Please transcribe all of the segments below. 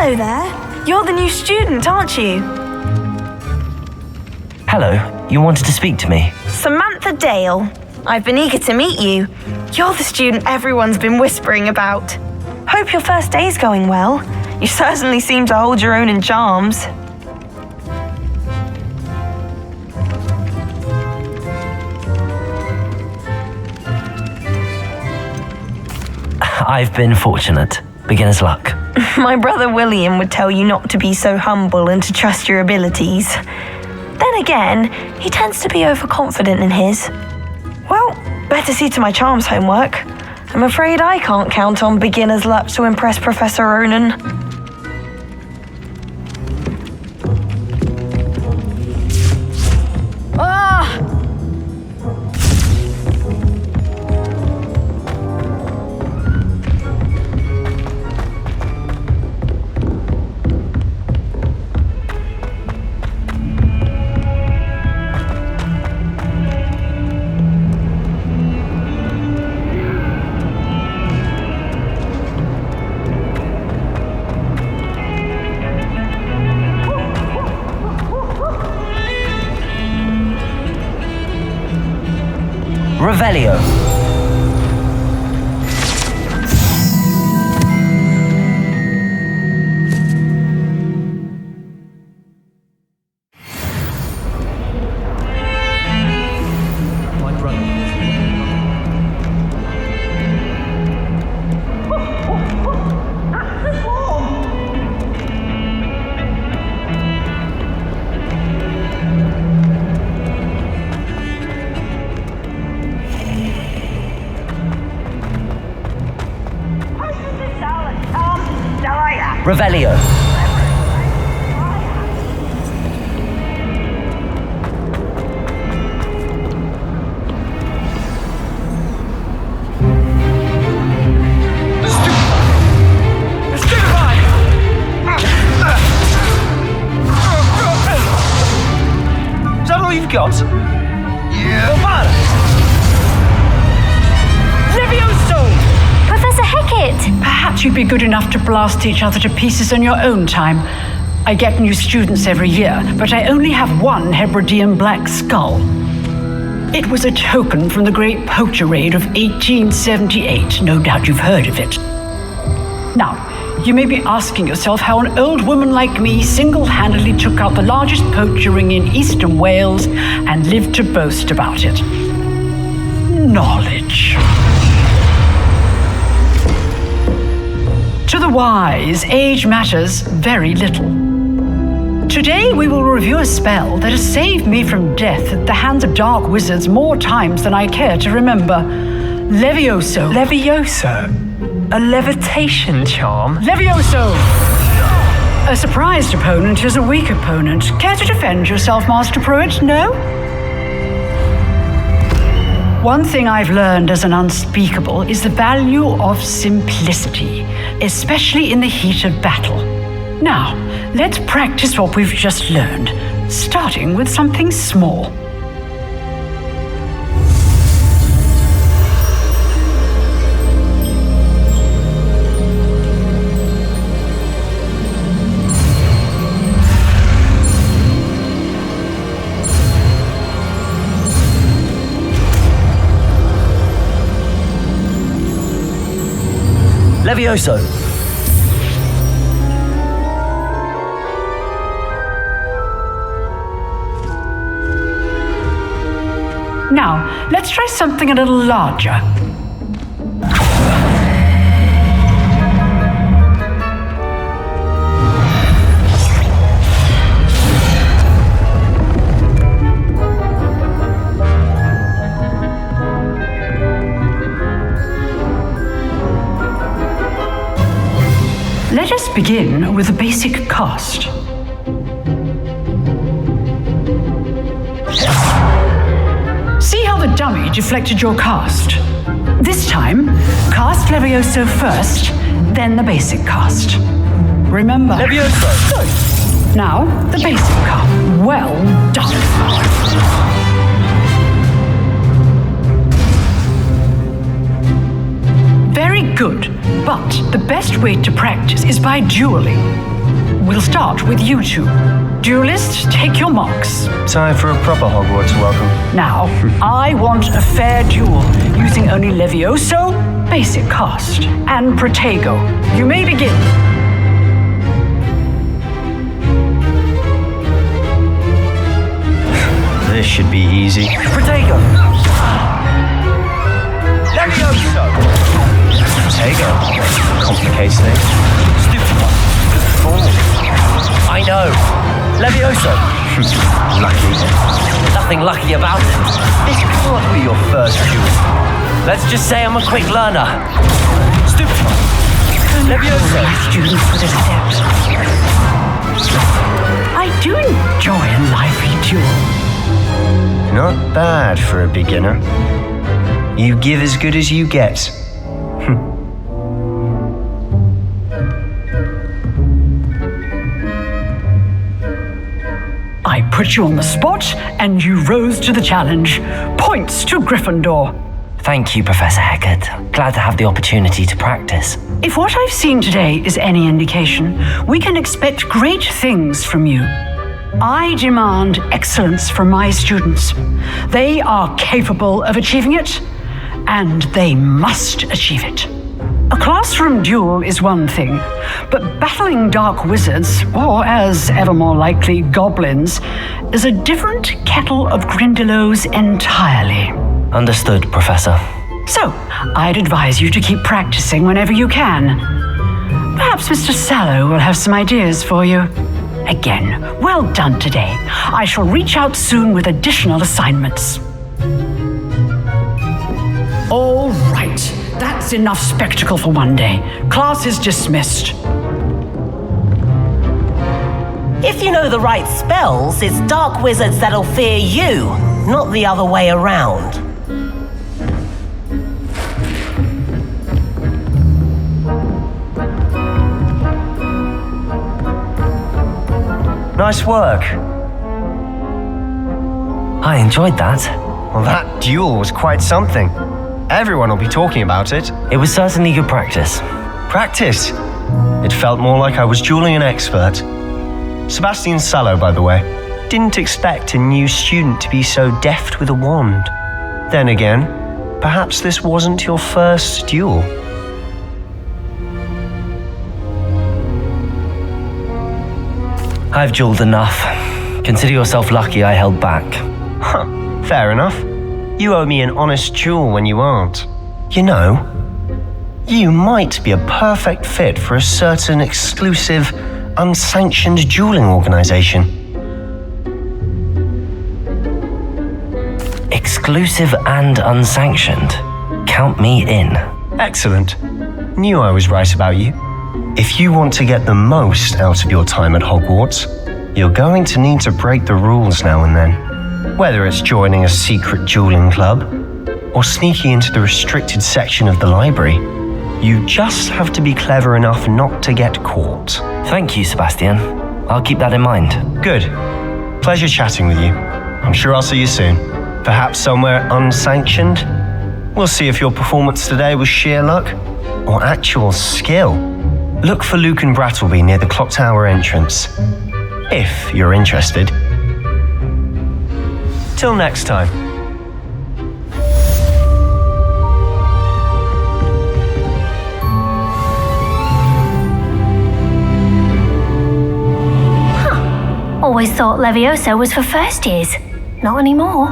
Hello there. You're the new student, aren't you? Hello, you wanted to speak to me? Samantha Dale. I've been eager to meet you. You're the student everyone's been whispering about. Hope your first day's going well. You certainly seem to hold your own in charms. I've been fortunate. Beginner's luck. My brother William would tell you not to be so humble and to trust your abilities. Then again, he tends to be overconfident in his. Well, better see to my charms homework. I'm afraid I can't count on beginner's luck to impress Professor Ronan. Revelio. Revelio. Is that all you've got? Yeah. Professor Hecat! Perhaps you'd be good enough to blast each other to pieces on your own time. I get new students every year, but I only have one Hebridean black skull. It was a token from the Great Poacher Raid of 1878. No doubt you've heard of it. Now, you may be asking yourself how an old woman like me single-handedly took out the largest poacher ring in eastern Wales and lived to boast about it. Knowledge. To the wise, age matters very little. Today we will review a spell that has saved me from death at the hands of dark wizards more times than I care to remember. Levioso. Levioso? A levitation charm? Levioso! A surprised opponent is a weak opponent. Care to defend yourself, Master Pruitt? No? One thing I've learned as an unspeakable is the value of simplicity, especially in the heat of battle. Now, let's practice what we've just learned, starting with something small. Levioso. Now, let's try something a little larger. Let us begin with a basic cast. See how the dummy deflected your cast? This time, cast Levioso first, then the basic cast. Remember? Levioso. Good. Now, the basic cast. Well done. Very good. But the best way to practice is by dueling. We'll start with you two. Duelists, take your marks. Time for a proper Hogwarts welcome. Now, I want a fair duel using only Levioso, basic cast, and Protego. You may begin. This should be easy. Protego! Levioso! Protego. Complicates things. Stupid. I know. Levioso. Lucky. Nothing lucky about it. This can't be your first duel. Let's just say I'm a quick learner. Stupid. Levioso. Students with a step. I do enjoy a lively duel. Not bad for a beginner. You give as good as you get. I put you on the spot, and you rose to the challenge. Points to Gryffindor. Thank you, Professor Hecat. Glad to have the opportunity to practice. If what I've seen today is any indication, we can expect great things from you. I demand excellence from my students. They are capable of achieving it, and they must achieve it. A classroom duel is one thing, but battling dark wizards, or as ever more likely, goblins, is a different kettle of Grindylows entirely. Understood, Professor. So, I'd advise you to keep practicing whenever you can. Perhaps Mr. Sallow will have some ideas for you. Again, well done today. I shall reach out soon with additional assignments. All right, that's enough spectacle for one day. Class is dismissed. If you know the right spells, it's dark wizards that'll fear you, not the other way around. Nice work. I enjoyed that. Well, that duel was quite something. Everyone will be talking about it. It was certainly good practice. Practice. It felt more like I was dueling an expert. Sebastian Sallow, by the way, didn't expect a new student to be so deft with a wand. Then again, perhaps this wasn't your first duel. I've dueled enough. Consider yourself lucky I held back. Huh, fair enough. You owe me an honest duel when you aren't. You know, you might be a perfect fit for a certain exclusive, unsanctioned dueling organization. Exclusive and unsanctioned. Count me in. Excellent. Knew I was right about you. If you want to get the most out of your time at Hogwarts, you're going to need to break the rules now and then. Whether it's joining a secret dueling club or sneaking into the restricted section of the library, you just have to be clever enough not to get caught. Thank you, Sebastian. I'll keep that in mind. Good. Pleasure chatting with you. I'm sure I'll see you soon. Perhaps somewhere unsanctioned? We'll see if your performance today was sheer luck or actual skill. Look for Luke and Brattleby near the clock tower entrance, if you're interested. Till next time. Always thought Levioso was for first years. Not anymore.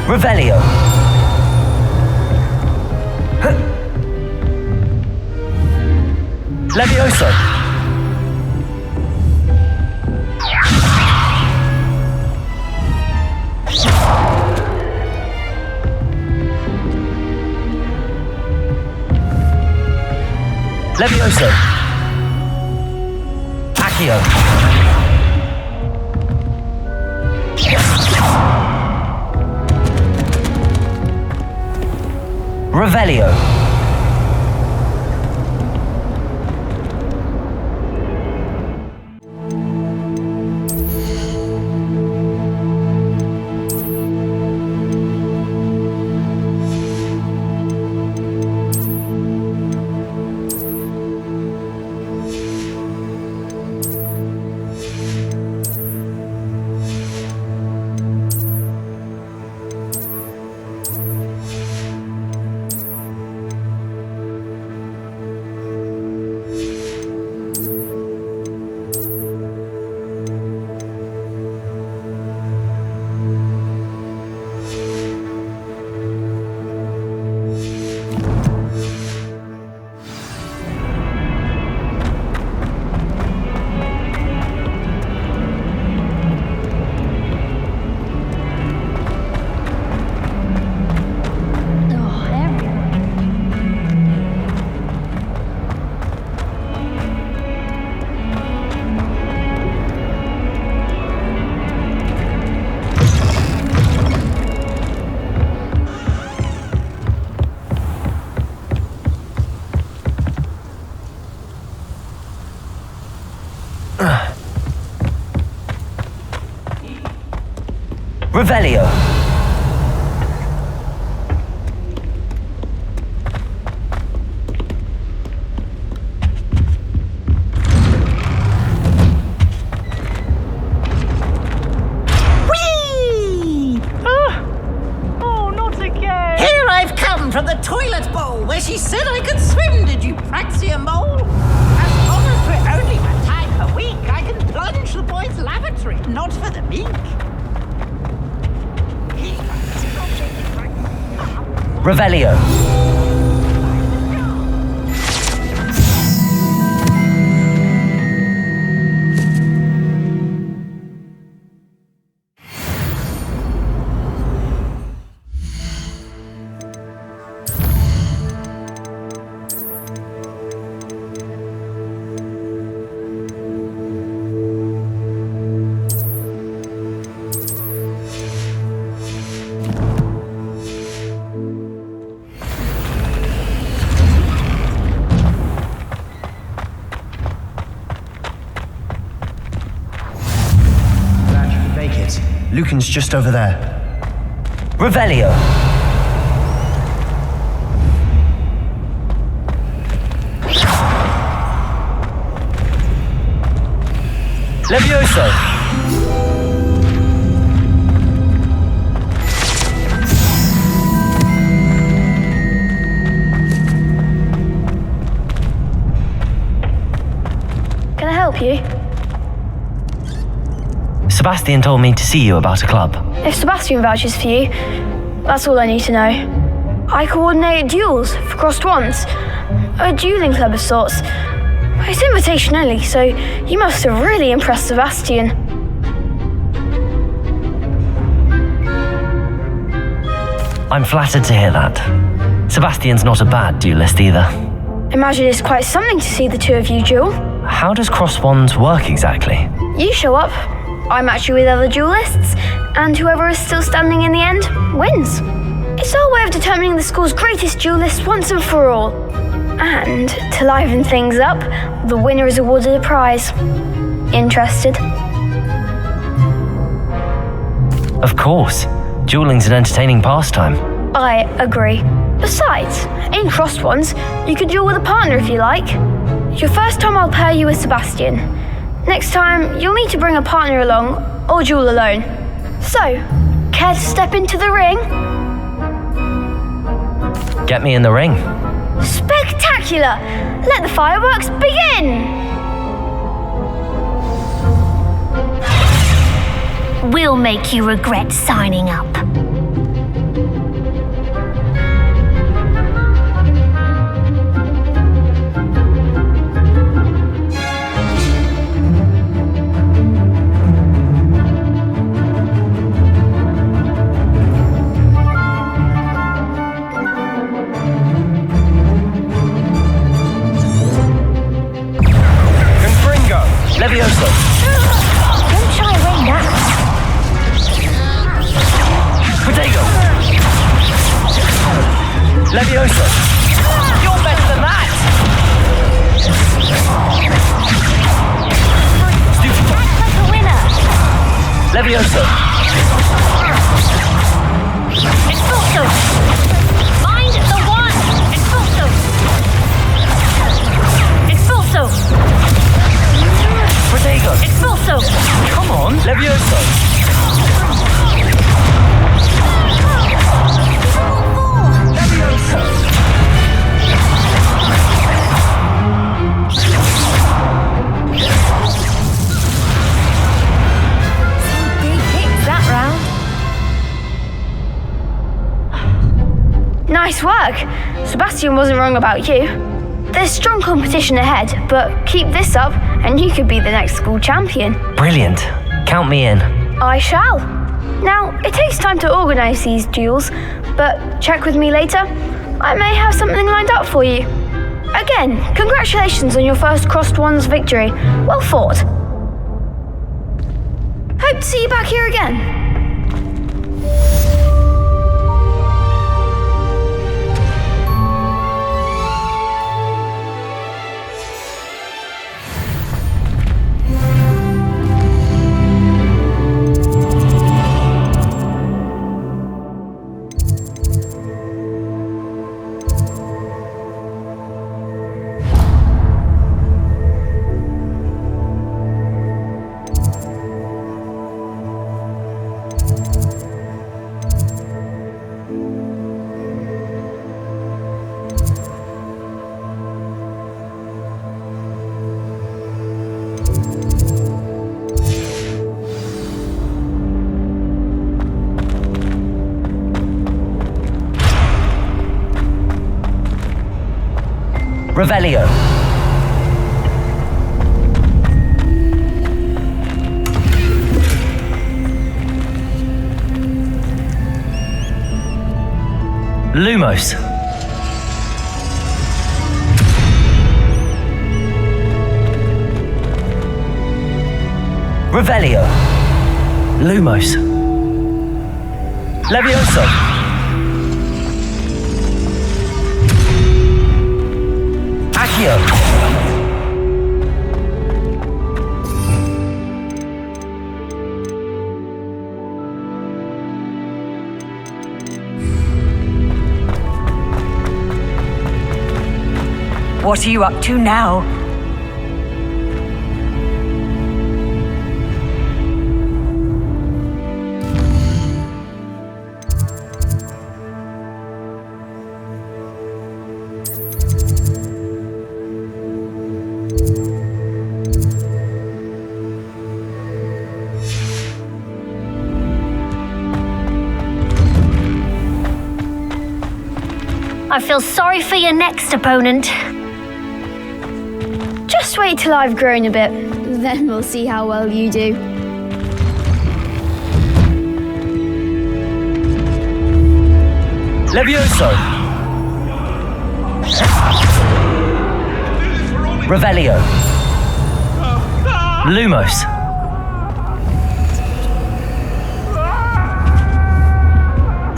Revelio. Levioso. Levioso. Accio. Revelio. Revelio. From the toilet bowl where she said I could swim, did you praxia mole? As long as we're only one time per week, I can plunge the boys' lavatory, not for the meek. Revelio. Lucan's just over there. Revelio. Levioso. Can I help you? Sebastian told me to see you about a club. If Sebastian vouches for you, that's all I need to know. I coordinate duels for crossed wands. A dueling club of sorts. It's invitation only, so you must have really impressed Sebastian. I'm flattered to hear that. Sebastian's not a bad duelist either. Imagine it's quite something to see the two of you duel. How does cross wands work exactly? You show up, I match you with other duelists, and whoever is still standing in the end wins. It's our way of determining the school's greatest duelist once and for all. And to liven things up, the winner is awarded a prize. Interested? Of course. Dueling's an entertaining pastime. I agree. Besides, in crossed ones, you could duel with a partner if you like. Your first time I'll pair you with Sebastian. Next time, you'll need to bring a partner along, or duel alone. So, care to step into the ring? Get me in the ring. Spectacular! Let the fireworks begin! We'll make you regret signing up. Levioso. Don't shy away now. Protego. Levioso. You're better than that. Stupid. Act like a winner. Levioso. Expulso. Find the one. Expulso. Expulso. Protego. Expulso. Come on. Levioso. Levioso. Some big hits that round. Nice work! Sebastian wasn't wrong about you. There's strong competition ahead, but keep this up and you could be the next school champion. Brilliant. Count me in. I shall. Now, it takes time to organise these duels, but check with me later. I may have something lined up for you. Again, congratulations on your first crossed wands victory. Well fought. Hope to see you back here again. Revelio. Lumos. Revelio. Lumos. Levioso. Accio. What are you up to now? I feel sorry for your next opponent. Just wait till I've grown a bit, then we'll see how well you do. Levioso. Revelio. Lumos.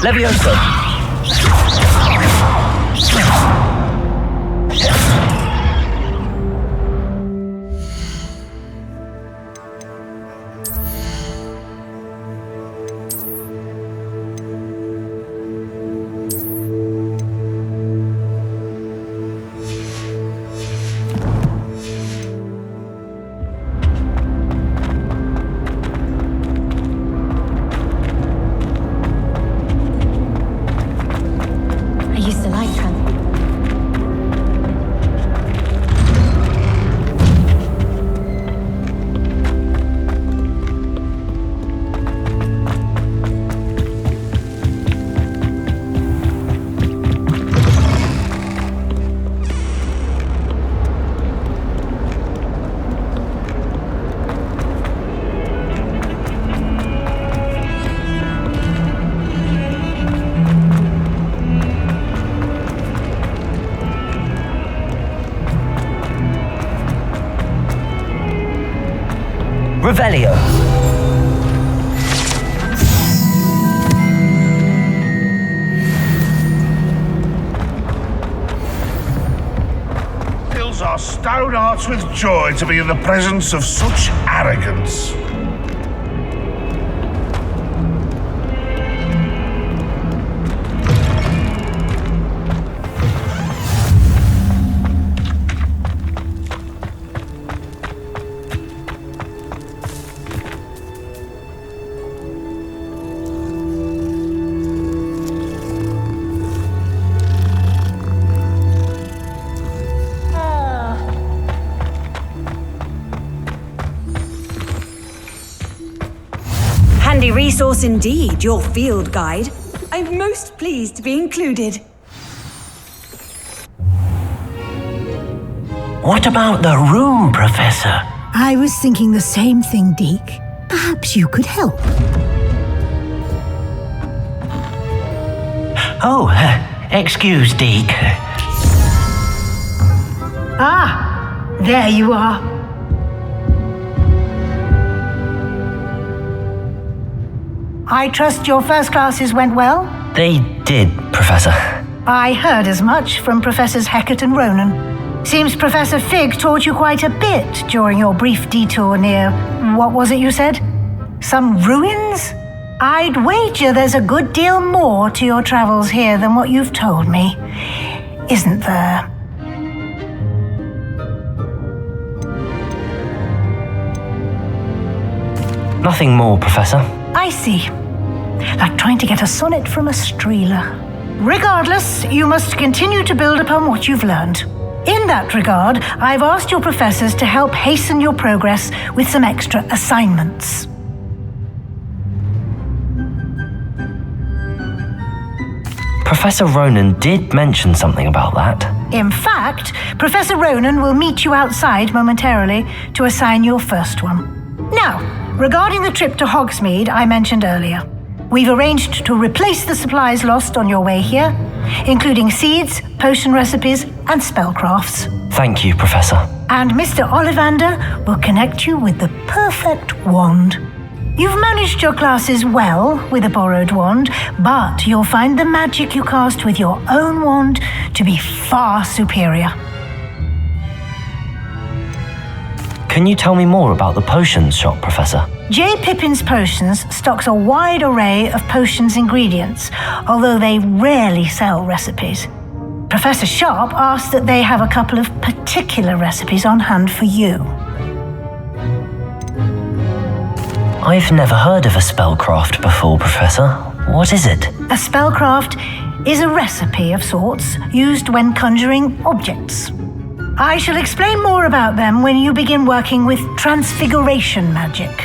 Levioso. I used to like her. Revelio. Fills our stout hearts with joy to be in the presence of such arrogance. Handy resource indeed, your field guide. I'm most pleased to be included. What about the room, Professor? I was thinking the same thing, Deke. Perhaps you could help. Oh, excuse, Deke. Ah, there you are. I trust your first classes went well? They did, Professor. I heard as much from Professors Hecat and Ronan. Seems Professor Fig taught you quite a bit during your brief detour near, what was it you said? Some ruins? I'd wager there's a good deal more to your travels here than what you've told me. Isn't there? Nothing more, Professor. I see. Like trying to get a sonnet from a streeler. Regardless, you must continue to build upon what you've learned. In that regard, I've asked your professors to help hasten your progress with some extra assignments. Professor Ronan did mention something about that. In fact, Professor Ronan will meet you outside momentarily to assign your first one. Now, regarding the trip to Hogsmeade I mentioned earlier, we've arranged to replace the supplies lost on your way here, including seeds, potion recipes, and spellcrafts. Thank you, Professor. And Mr. Ollivander will connect you with the perfect wand. You've managed your classes well with a borrowed wand, but you'll find the magic you cast with your own wand to be far superior. Can you tell me more about the potions shop, Professor? J. Pippin's Potions stocks a wide array of potions ingredients, although they rarely sell recipes. Professor Sharp asked that they have a couple of particular recipes on hand for you. I've never heard of a spellcraft before, Professor. What is it? A spellcraft is a recipe of sorts used when conjuring objects. I shall explain more about them when you begin working with transfiguration magic.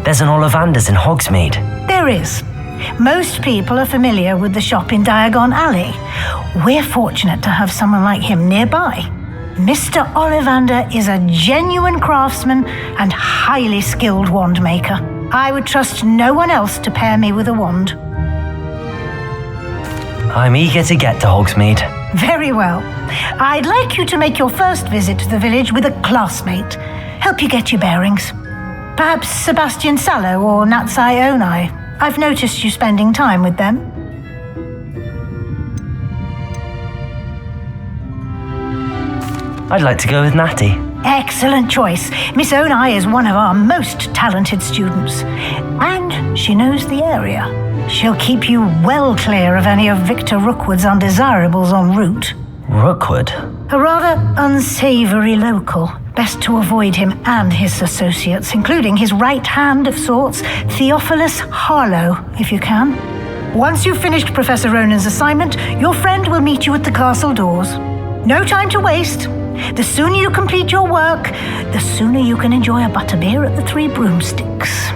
There's an Ollivander's in Hogsmeade. There is. Most people are familiar with the shop in Diagon Alley. We're fortunate to have someone like him nearby. Mr. Ollivander is a genuine craftsman and highly skilled wand maker. I would trust no one else to pair me with a wand. I'm eager to get to Hogsmeade. Very well. I'd like you to make your first visit to the village with a classmate. Help you get your bearings. Perhaps Sebastian Sallow or Natsai Onai. I've noticed you spending time with them. I'd like to go with Natty. Excellent choice. Miss Onai is one of our most talented students. And she knows the area. She'll keep you well clear of any of Victor Rookwood's undesirables en route. Rookwood? A rather unsavory local. Best to avoid him and his associates, including his right hand of sorts, Theophilus Harlow, if you can. Once you've finished Professor Ronan's assignment, your friend will meet you at the castle doors. No time to waste. The sooner you complete your work, the sooner you can enjoy a butterbeer at the Three Broomsticks.